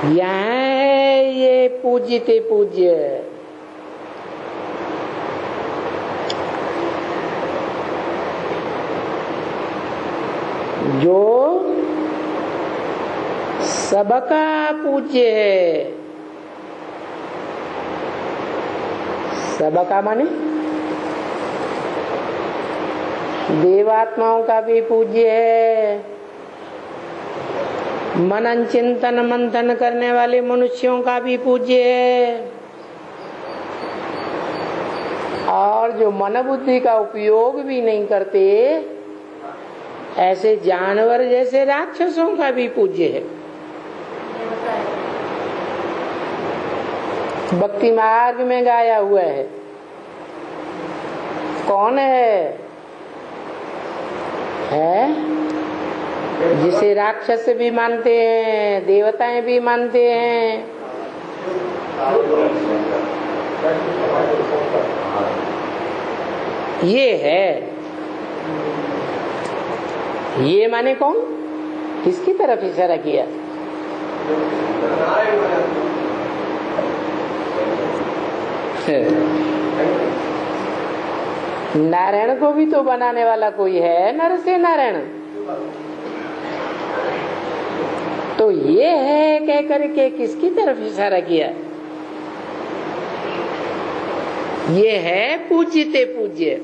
यहाँ है ये पूज्यते पूज्य। जो सबका पूज्य है। सबका माने देवात्माओं का भी पूज्य है, मनन चिंतन मंथन करने वाले मनुष्यों का भी पूज्य है, और जो मन बुद्धि का उपयोग भी नहीं करते ऐसे जानवर जैसे राक्षसों का भी पूज्य है। भक्ति मार्ग में गाया हुआ है। कौन है? जिसे राक्षस भी मानते हैं, देवताएं भी मानते हैं। ये है। ये माने कौन? किसकी तरफ इशारा किया? नारायण को भी तो बनाने वाला कोई है, नर से नारायण। तो ये है कह करके किसकी तरफ इशारा किया? ये है पूज्यते पूज्य।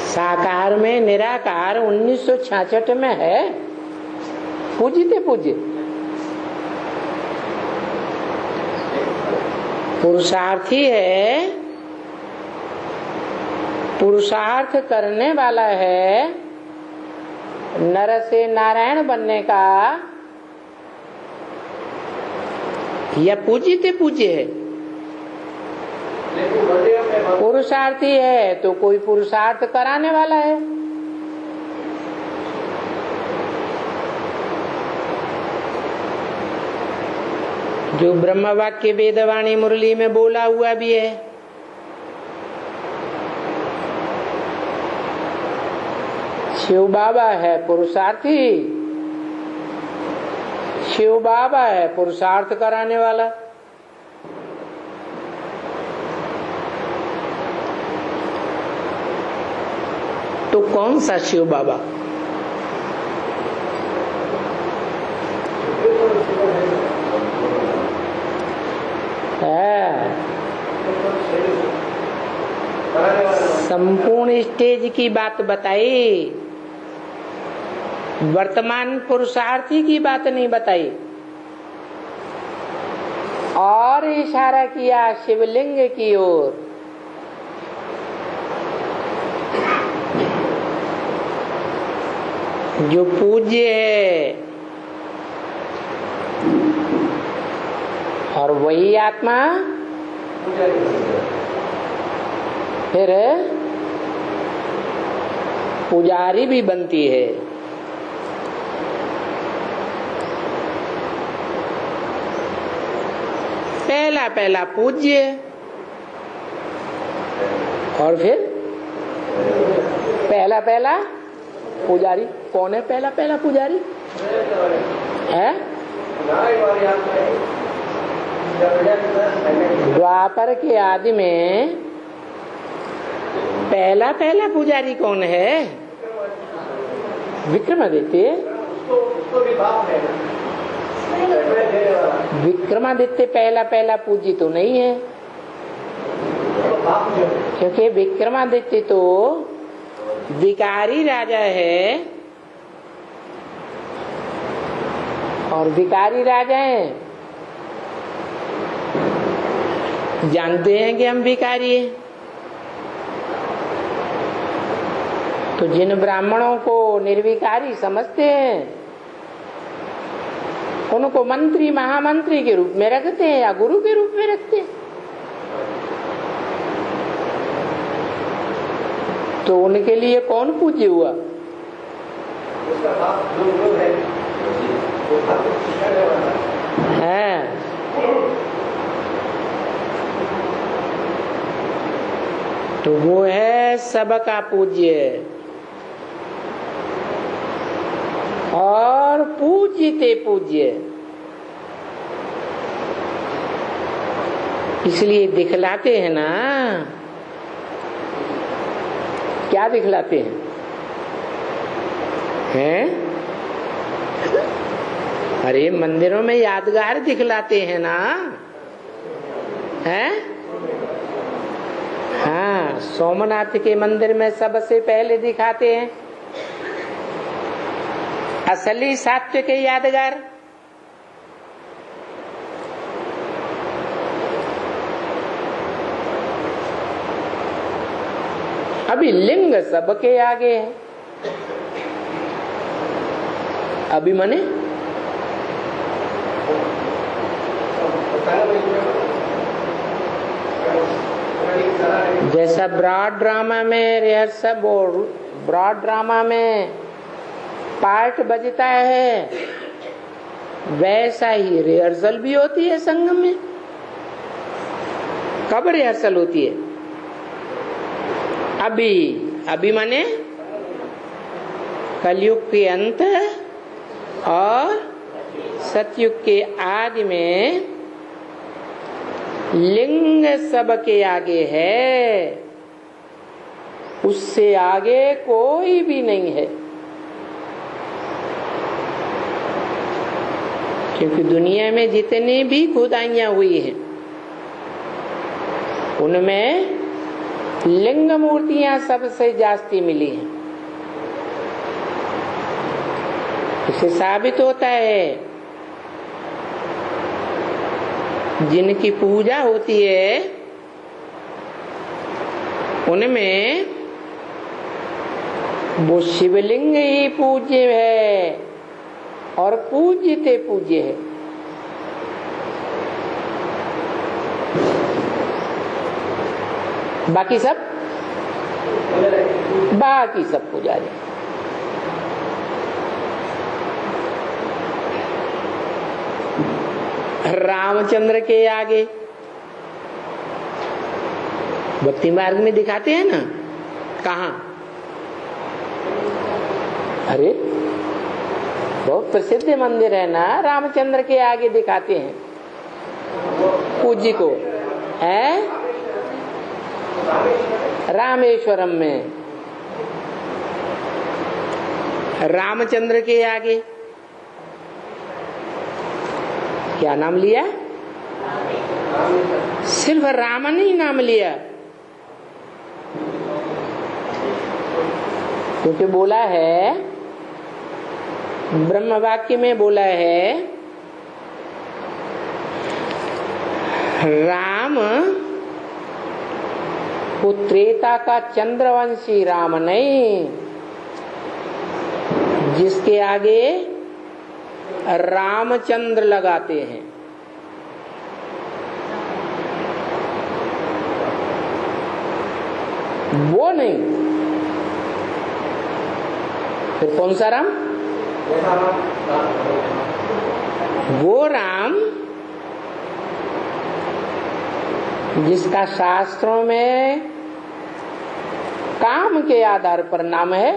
साकार में निराकार 1966 में है पूज्यते पूज्य। पुरुषार्थी है, पुरुषार्थ करने वाला है नर से नारायण बनने का, या पूज्यते पूज्य है। पुरुषार्थी है तो कोई पुरुषार्थ कराने वाला है। जो ब्रह्म वाक्य वेदवाणी मुरली में बोला हुआ भी है। शिव बाबा है पुरुषार्थी, शिव बाबा है पुरुषार्थ कराने वाला। तो कौन सा शिव बाबा? संपूर्ण स्टेज की बात बताई, वर्तमान पुरुषार्थी की बात नहीं बताई। और इशारा किया शिवलिंग की ओर। जो पूज्य है और वही आत्मा फिर पुजारी भी बनती है। पहला पहला पूज्य और फिर पहला पहला पुजारी। कौन है पहला पहला पुजारी? है द्वापर के आदि में पहला पहला पुजारी कौन है? विक्रमादित्य। विक्रमादित्य पहला पहला पूज्य तो नहीं है, क्योंकि विक्रमादित्य तो विकारी राजा है, और विकारी राजा है जानते हैं कि हम विकारी हैं। तो जिन ब्राह्मणों को निर्विकारी समझते हैं उनको मंत्री महामंत्री के रूप में रखते हैं या गुरु के रूप में रखते हैं। तो उनके लिए कौन पूज्य हुआ? है तो वो है सबका पूज्य और पूज्यते पूज्य। इसलिए दिखलाते हैं ना, क्या दिखलाते हैं? अरे मंदिरों में यादगार दिखलाते हैं ना, हैं? हाँ, सोमनाथ के मंदिर में सबसे पहले दिखाते हैं असली सात्विक के यादगार। अभी लिंग सबके आगे है। अभी मने जैसा ब्रॉड ड्रामा में रिहर्सल, ब्रॉड ड्रामा में पार्ट बजता है, वैसा ही रिहर्सल भी होती है संगम में। कब रिहर्सल होती है? अभी माने कलयुग के अंत और सतयुग के आदि में लिंग सबके आगे है, उससे आगे कोई भी नहीं है। क्योंकि दुनिया में जितनी भी खुदाइयां हुई हैं उनमें लिंग मूर्तियां सबसे जास्ती मिली हैं। इससे साबित होता है जिनकी पूजा होती है उनमें वो शिवलिंग ही पूज्य है और पूज्यते पूज्य है। बाकी सब पुजारी। रामचंद्र के आगे भक्ति मार्ग में दिखाते हैं ना, कहा? अरे बहुत प्रसिद्ध मंदिर है ना, रामचंद्र के आगे दिखाते हैं पूज्य को, है रामेश्वरम में। रामचंद्र के आगे क्या नाम लिया? सिर्फ रामन ही नाम लिया, क्योंकि बोला है ब्रह्म वाक्य में, बोला है राम वो त्रेता का चंद्रवंशी राम नहीं, जिसके आगे रामचंद्र लगाते हैं। वो नहीं, फिर कौन सा राम? वो राम जिसका शास्त्रों में काम के आधार पर नाम है।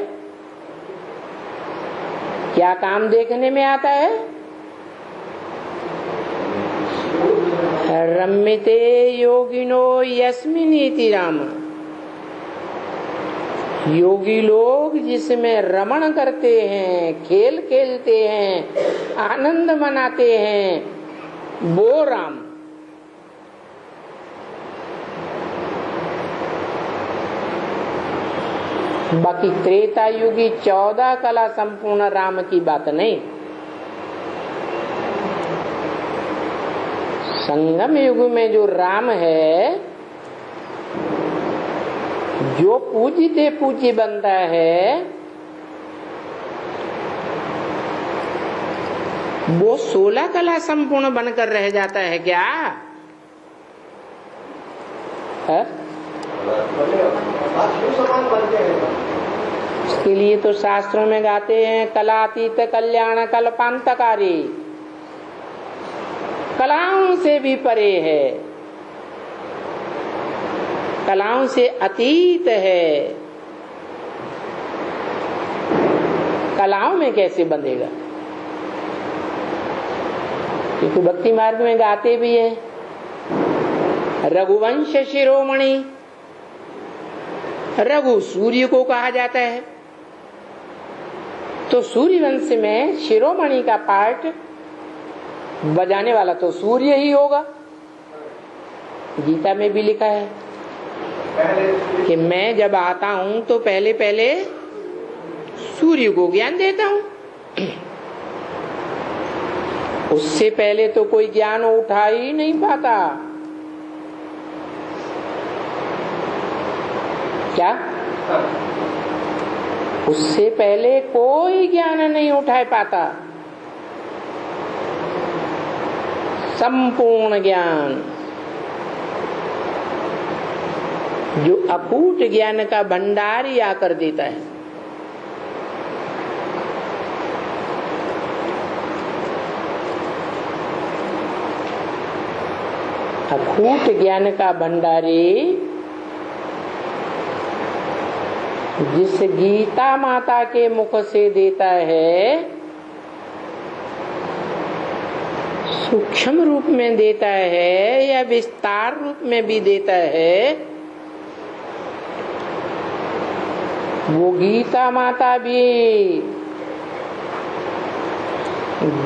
क्या काम देखने में आता है? रम्यते योगिनो यस्मिनीति राम। योगी लोग जिसमें रमण करते हैं, खेल खेलते हैं, आनंद मनाते हैं, वो राम। बाकी त्रेता युगी 14 कला संपूर्ण राम की बात नहीं। संगम युग में जो राम है, जो पूज्यते पूज्य बनता है, वो 16 कला संपूर्ण बनकर रह जाता है क्या? है? उसके लिए तो शास्त्रों में गाते हैं कलातीत कल्याण कल्पांतकारी, कलाओं से भी परे है। कलाओं से अतीत है, कलाओं में कैसे बंधेगा? क्योंकि भक्ति मार्ग में गाते भी है रघुवंश शिरोमणि, रघु सूर्य को कहा जाता है, तो सूर्यवंश में शिरोमणि का पार्ट बजाने वाला तो सूर्य ही होगा। गीता में भी लिखा है कि मैं जब आता हूं तो पहले पहले सूर्य को ज्ञान देता हूं, उससे पहले तो कोई ज्ञान उठा ही नहीं पाता। क्या? उससे पहले कोई ज्ञान नहीं उठा पाता। संपूर्ण ज्ञान जो अकूट ज्ञान का भंडार ही आकर देता है। अकूट ज्ञान का भंडारी जिस गीता माता के मुख से देता है, सूक्ष्म रूप में देता है या विस्तार रूप में भी देता है, वो गीता माता भी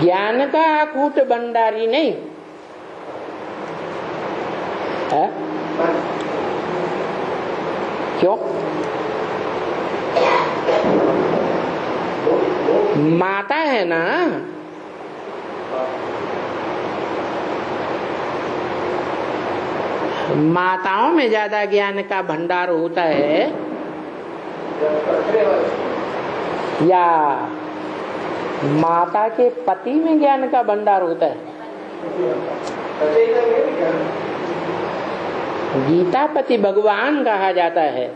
ज्ञान का अकूट भंडारी नहीं है। क्यों? माता है ना, माताओं में ज्यादा ज्ञान का भंडार होता है या माता के पति में ज्ञान का भंडार होता है? गीता पति भगवान कहा जाता है।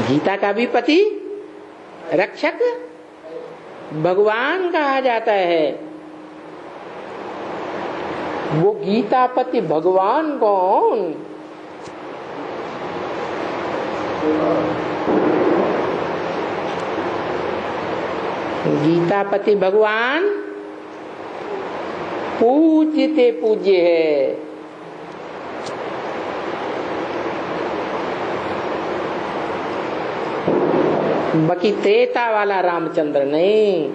गीता का भी पति रक्षक भगवान कहा जाता है। वो गीता पति भगवान कौन? गीता पति भगवान पूज्यते पूज्य है। बाकी त्रेता वाला रामचंद्र नहीं,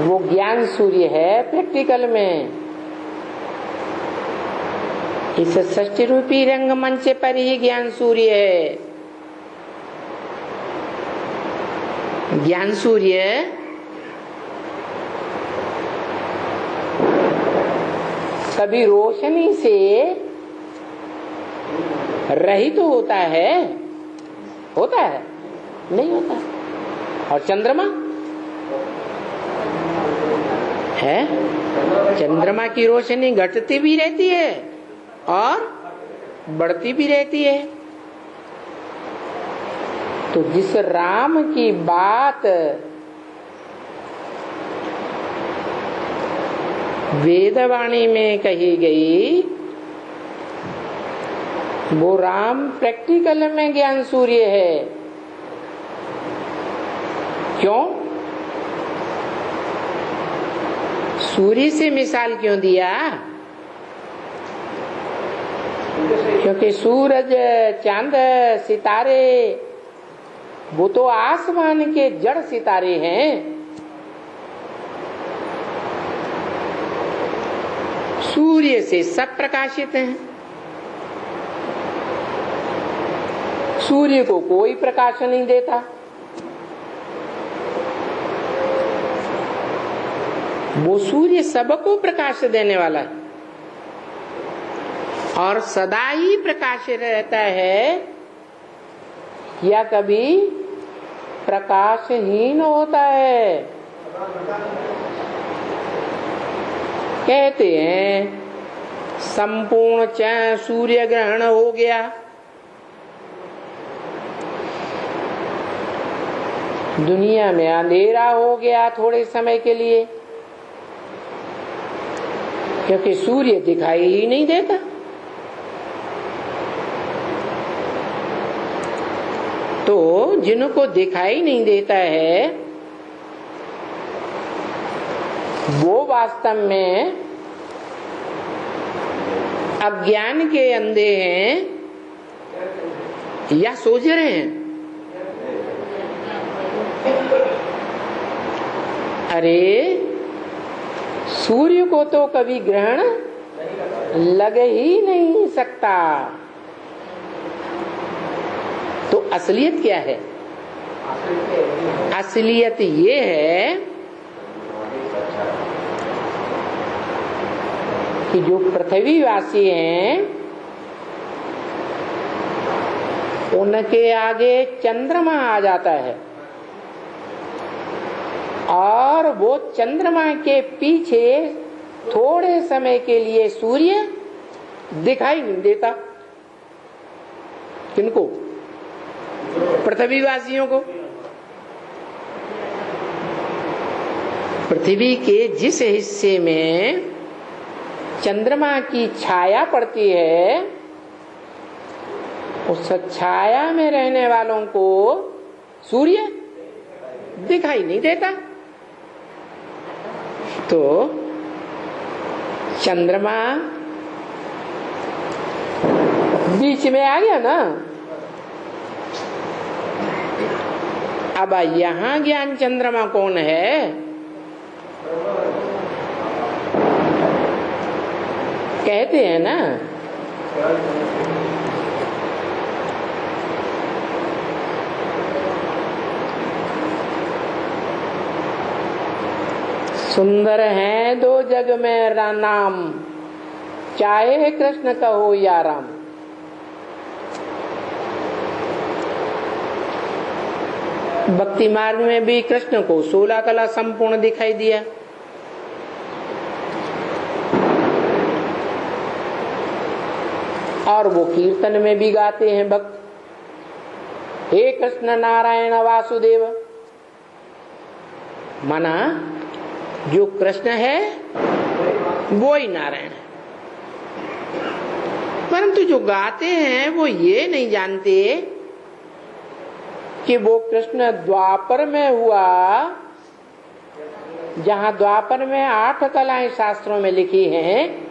वो ज्ञान सूर्य है प्रैक्टिकल में। इस सृष्टि रूपी रंगमंच पर ही ज्ञान सूर्य है। ज्ञान सूर्य कभी रोशनी से रहित तो होता है? होता है? नहीं होता। और चंद्रमा है, चंद्रमा की रोशनी घटती भी रहती है और बढ़ती भी रहती है। तो जिस राम की बात वेदवाणी में कही गई, वो राम प्रैक्टिकल में ज्ञान सूर्य है। क्यों? सूर्य से मिसाल क्यों दिया? क्योंकि सूरज, चांद, सितारे वो तो आसमान के जड़ सितारे हैं। सूर्य से सब प्रकाशित हैं। सूर्य को कोई प्रकाश नहीं देता। वो सूर्य सबको प्रकाश देने वाला है और सदा ही प्रकाश रहता है, या कभी प्रकाशहीन होता है। कहते हैं संपूर्ण सूर्य ग्रहण हो गया, दुनिया में अंधेरा हो गया थोड़े समय के लिए, क्योंकि सूर्य दिखाई ही नहीं देता। तो जिनको दिखाई नहीं देता है वो वास्तव में अज्ञान के अंधे हैं या सोच रहे हैं? अरे सूर्य को तो कभी ग्रहण लग ही नहीं सकता। तो असलियत क्या है? असलियत ये है कि जो पृथ्वीवासी हैं उनके आगे चंद्रमा आ जाता है और वो चंद्रमा के पीछे थोड़े समय के लिए सूर्य दिखाई नहीं देता। किनको? पृथ्वीवासियों को। पृथ्वी के जिस हिस्से में चंद्रमा की छाया पड़ती है उस छाया में रहने वालों को सूर्य दिखाई नहीं देता। तो चंद्रमा बीच में आ गया ना। अब यहां ज्ञान चंद्रमा कौन है? कहते हैं ना सुंदर है दो जग में नाम, चाहे कृष्ण कहो या राम। भक्ति मार्ग में भी कृष्ण को 16 कला संपूर्ण दिखाई दिया। और वो कीर्तन में भी गाते हैं भक्त, हे कृष्ण नारायण वासुदेव। माना जो कृष्ण है वो ही नारायण है। परंतु जो गाते हैं वो ये नहीं जानते कि वो कृष्ण द्वापर में हुआ, जहां द्वापर में 8 कलाएं शास्त्रों में लिखी हैं,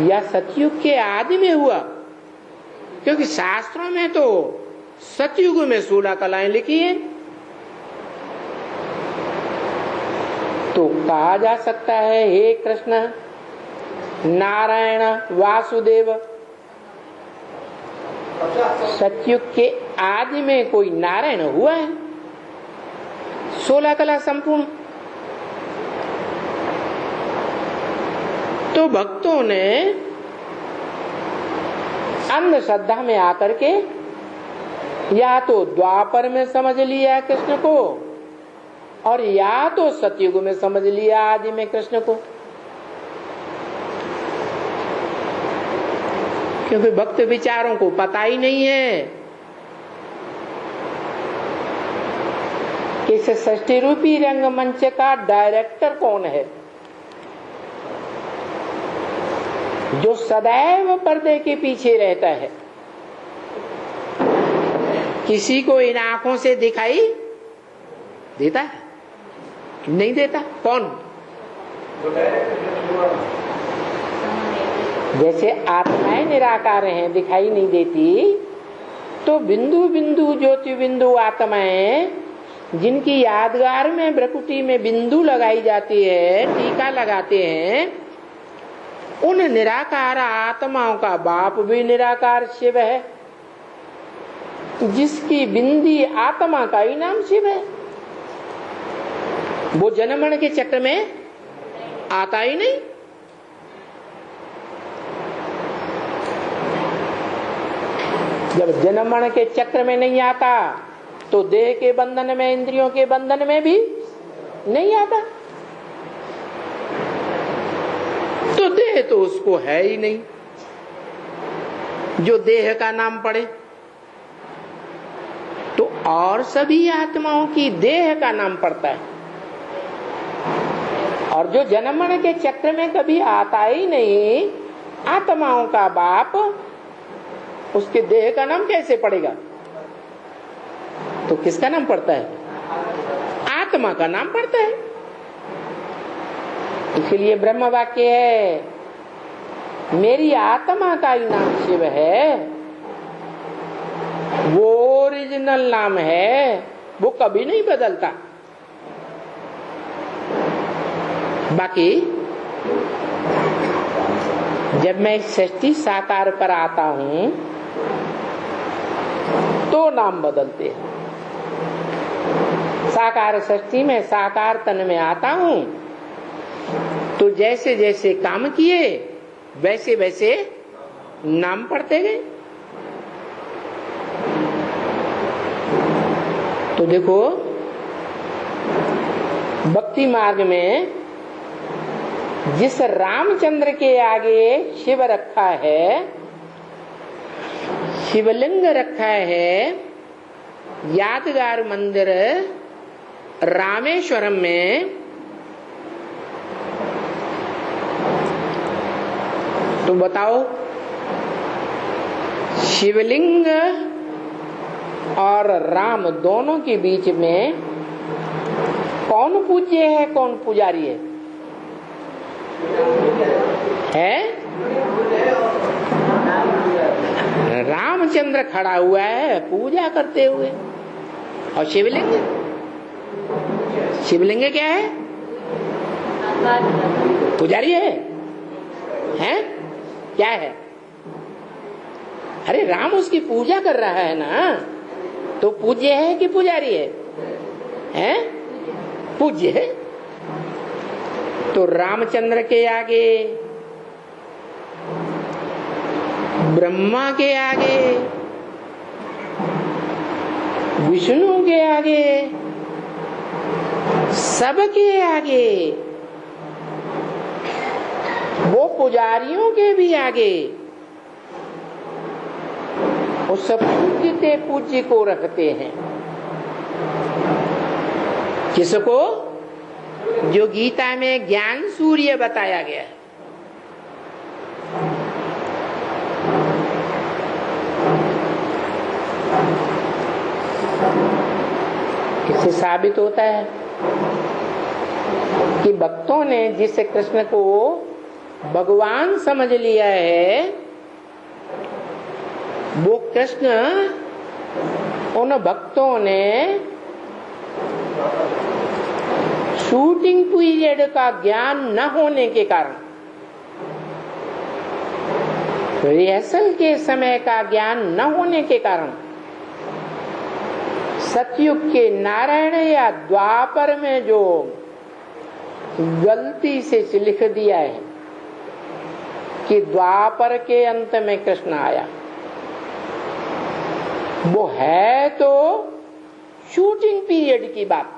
या सतयुग के आदि में हुआ। क्योंकि शास्त्रों में तो सतयुग में 16 कलाएं लिखी हैं। तो कहा जा सकता है हे कृष्ण नारायण वासुदेव। सतयुग के आदि में कोई नारायण हुआ है? 16 कला संपूर्ण। तो भक्तों ने अंधश्रद्धा में आकर के या तो द्वापर में समझ लिया कृष्ण को और या तो सतयुग में समझ लिया आदि में कृष्ण को। क्योंकि भक्त विचारों को पता ही नहीं है कि इस सृष्टि रूपी रंगमंच का डायरेक्टर कौन है, जो सदैव पर्दे के पीछे रहता है। किसी को इन आंखों से दिखाई देता है? नहीं देता। कौन? जैसे आत्माएं निराकार हैं, दिखाई नहीं देती, तो बिंदु बिंदु ज्योति बिंदु आत्माएं जिनकी यादगार में भ्रकुटी में बिंदु लगाई जाती है, टीका लगाते हैं, उन निराकार आत्माओं का बाप भी निराकार शिव है, जिसकी बिंदी आत्मा का ही नाम शिव है। वो जन्म मरण के चक्र में आता ही नहीं। जब जन्म मरण के चक्र में नहीं आता तो देह के बंधन में, इंद्रियों के बंधन में भी नहीं आता। तो देह तो उसको है ही नहीं जो देह का नाम पड़े। तो और सभी आत्माओं की देह का नाम पड़ता है और जो जन्म मरण के चक्र में कभी आता ही नहीं, आत्माओं का बाप, उसके देह का नाम कैसे पड़ेगा? तो किसका नाम पड़ता है? आत्मा का नाम पड़ता है। इसलिए ब्रह्म वाक्य है, मेरी आत्मा का ही नाम शिव है, वो ओरिजिनल नाम है, वो कभी नहीं बदलता। बाकी जब मैं सृष्टि साकार पर आता हूं तो नाम बदलते हैं। साकार सृष्टि में साकार तन में आता हूं तो जैसे जैसे काम किए वैसे वैसे नाम पढ़ते गए। तो देखो भक्ति मार्ग में जिस रामचंद्र के आगे शिव रखा है, शिवलिंग रखा है, यादगार मंदिर रामेश्वरम में, तो बताओ शिवलिंग और राम दोनों के बीच में कौन पूज्य है, कौन पुजारी है? रामचंद्र खड़ा हुआ है पूजा करते हुए, और शिवलिंग, शिवलिंग क्या है? पुजारी है? हैं? क्या है? अरे राम उसकी पूजा कर रहा है ना, तो पूज्य है कि पुजारी है? हैं? पूज्य है। तो रामचंद्र के आगे, ब्रह्मा के आगे, विष्णु के आगे, सबके आगे, वो पुजारियों के भी आगे उस पूज्यते पूज्य को रखते हैं। किसको? जो गीता में ज्ञान सूर्य बताया गया है। इससे साबित होता है कि भक्तों ने जिस कृष्ण को भगवान समझ लिया है, वो कृष्ण उन भक्तों ने शूटिंग पीरियड का ज्ञान न होने के कारण, रिहर्सल के समय का ज्ञान न होने के कारण, सतयुग के नारायण या द्वापर में जो गलती से लिख दिया है कि द्वापर के अंत में कृष्ण आया, वो है तो शूटिंग पीरियड की बात,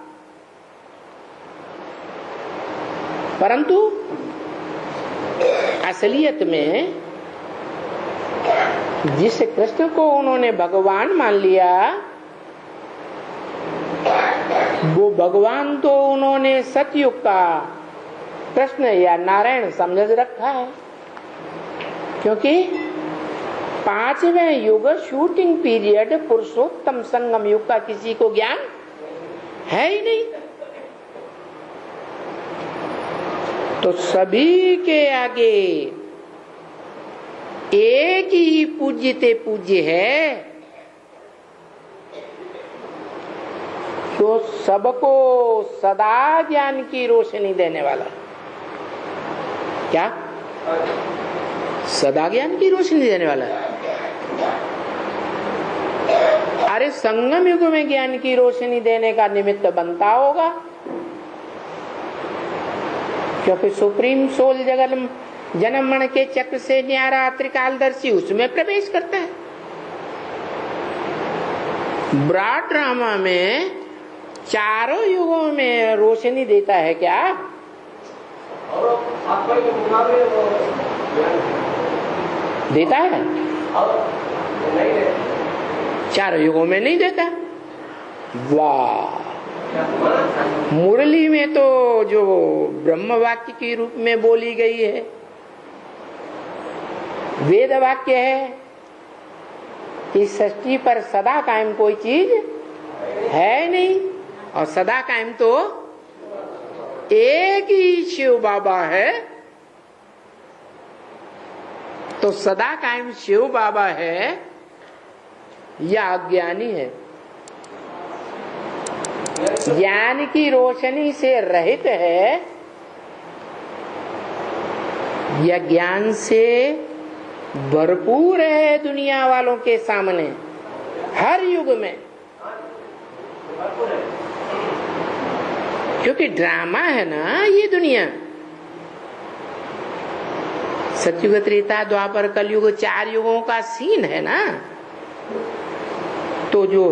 परंतु असलियत में जिस कृष्ण को उन्होंने भगवान मान लिया, वो भगवान तो उन्होंने सतयुग का कृष्ण या नारायण समझ रखा है, क्योंकि 5वें युग शूटिंग पीरियड पुरुषोत्तम संगम युग का किसी को ज्ञान है ही नहीं। तो सभी के आगे एक ही पूज्यते पूज्य है, तो सबको सदा ज्ञान की रोशनी देने वाला। क्या? सदा ज्ञान की रोशनी देने वाला। अरे संगम युग में ज्ञान की रोशनी देने का निमित्त बनता होगा, क्योंकि सुप्रीम सोल जगन जन्म मरण के चक्र से न्यारा त्रिकालदर्शी उसमें प्रवेश करता है। ब्रॉड ड्रामा में चारों युगों में रोशनी देता है। क्या देता है? चारों युगों में नहीं देता। वाह, मुरली में तो जो ब्रह्म वाक्य के रूप में बोली गई है, वेद वाक्य है कि सृष्टि पर सदा कायम कोई चीज है नहीं, और सदा कायम तो एक ही शिव बाबा है। तो सदा कायम शिव बाबा है या अज्ञानी है? ज्ञान की रोशनी से रहित है या ज्ञान से भरपूर है दुनिया वालों के सामने हर युग में? क्योंकि ड्रामा है ना ये दुनिया। सतयुग, त्रेता, द्वापर, कलयुग, 4 युगों का सीन है ना। तो जो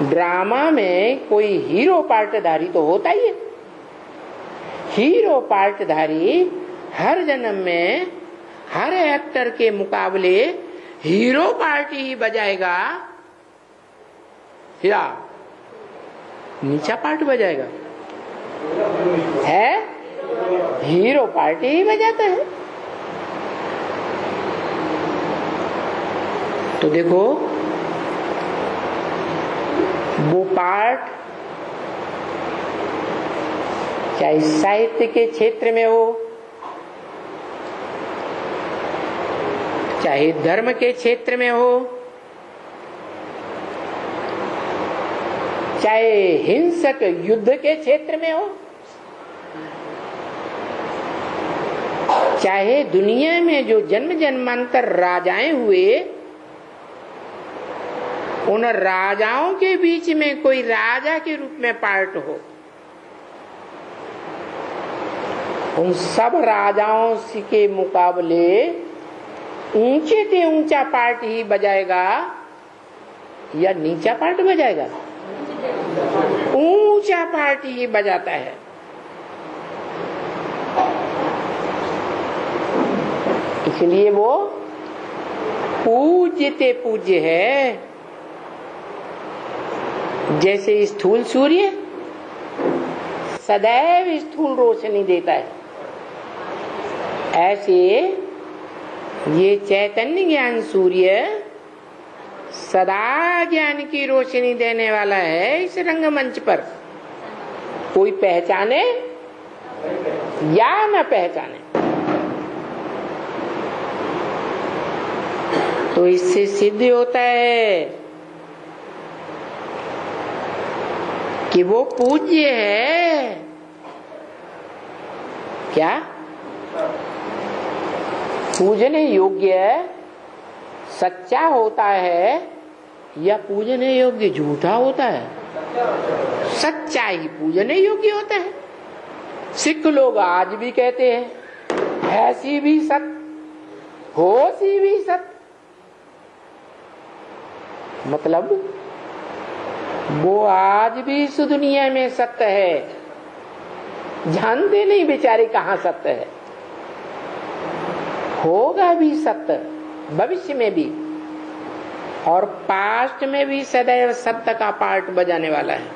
ड्रामा में कोई हीरो पार्टधारी तो होता ही है। हीरो पार्टधारी हर जन्म में हर एक्टर के मुकाबले हीरो पार्टी ही बजाएगा या नीचा पार्ट बजाएगा? है हीरो पार्टी ही बजाता है। तो देखो वो पार्ट चाहे साहित्य के क्षेत्र में हो, चाहे धर्म के क्षेत्र में हो, चाहे हिंसक युद्ध के क्षेत्र में हो, चाहे दुनिया में जो जन्म जन्मांतर राजाएं हुए, उन राजाओं के बीच में कोई राजा के रूप में पार्ट हो, उन सब राजाओं के मुकाबले ऊंचे से ऊंचा पार्ट ही बजाएगा या नीचा पार्ट बजाएगा? ऊंचा पार्ट ही बजाता है। इसलिए वो पूज्यते पूज्य है। जैसे स्थूल सूर्य सदैव स्थूल रोशनी देता है, ऐसे ये चैतन्य ज्ञान सूर्य सदा ज्ञान की रोशनी देने वाला है इस रंगमंच पर। कोई पहचाने या न पहचाने, तो इससे सिद्ध होता है कि वो पूज्य है। क्या पूजने योग्य सच्चा होता है या पूजने योग्य झूठा होता है? सच्चा ही पूजने योग्य होता है। सिख लोग आज भी कहते हैं ऐसी भी सत हो सी भी सत, मतलब वो आज भी इस दुनिया में सत्य है, जानते नहीं बेचारे कहाँ सत्य है। होगा भी सत्य भविष्य में भी, और पास्ट में भी सदैव सत्य का पार्ट बजाने वाला है।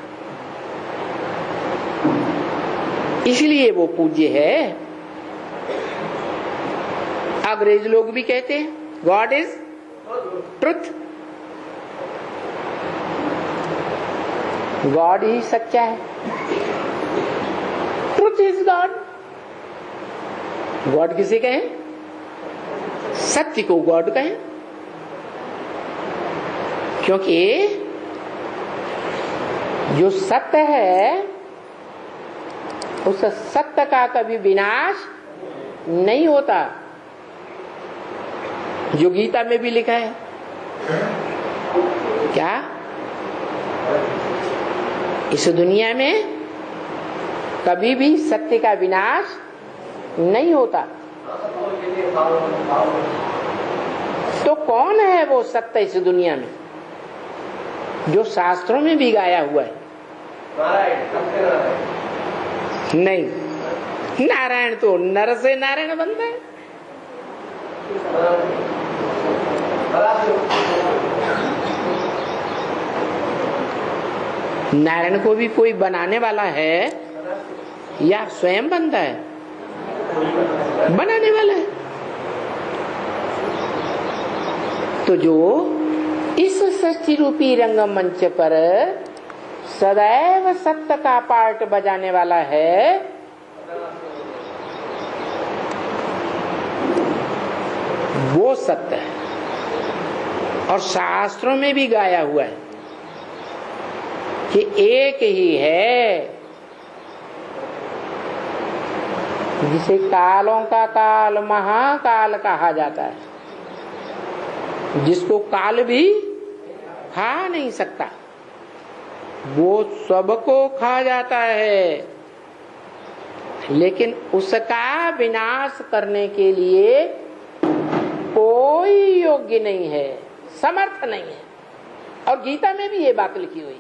इसलिए वो पूज्य है। अंग्रेज लोग भी कहते हैं गॉड इज ट्रुथ, गॉड ही सच्चा है। Truth is God. गॉड किसे कहें? सत्य को गॉड कहें, क्योंकि जो सत्य है उस सत्य का कभी विनाश नहीं होता। जो गीता में भी लिखा है क्या? इस दुनिया में कभी भी सत्य का विनाश नहीं होता। तो कौन है वो सत्य इस दुनिया में जो शास्त्रों में भी गाया हुआ है? नहीं, नारायण तो नर से नारायण बनता है। नारायण को भी कोई बनाने वाला है या स्वयं बनता है? बनाने वाला है। तो जो इस सृष्टि रूपी रंगमंच पर सदैव सत्य का पार्ट बजाने वाला है, वो सत्य है। और शास्त्रों में भी गाया हुआ है कि एक ही है, जिसे कालों का काल महाकाल कहा जाता है, जिसको काल भी खा नहीं सकता, वो सबको खा जाता है, लेकिन उसका विनाश करने के लिए कोई योग्य नहीं है, समर्थ नहीं है। और गीता में भी ये बात लिखी हुई।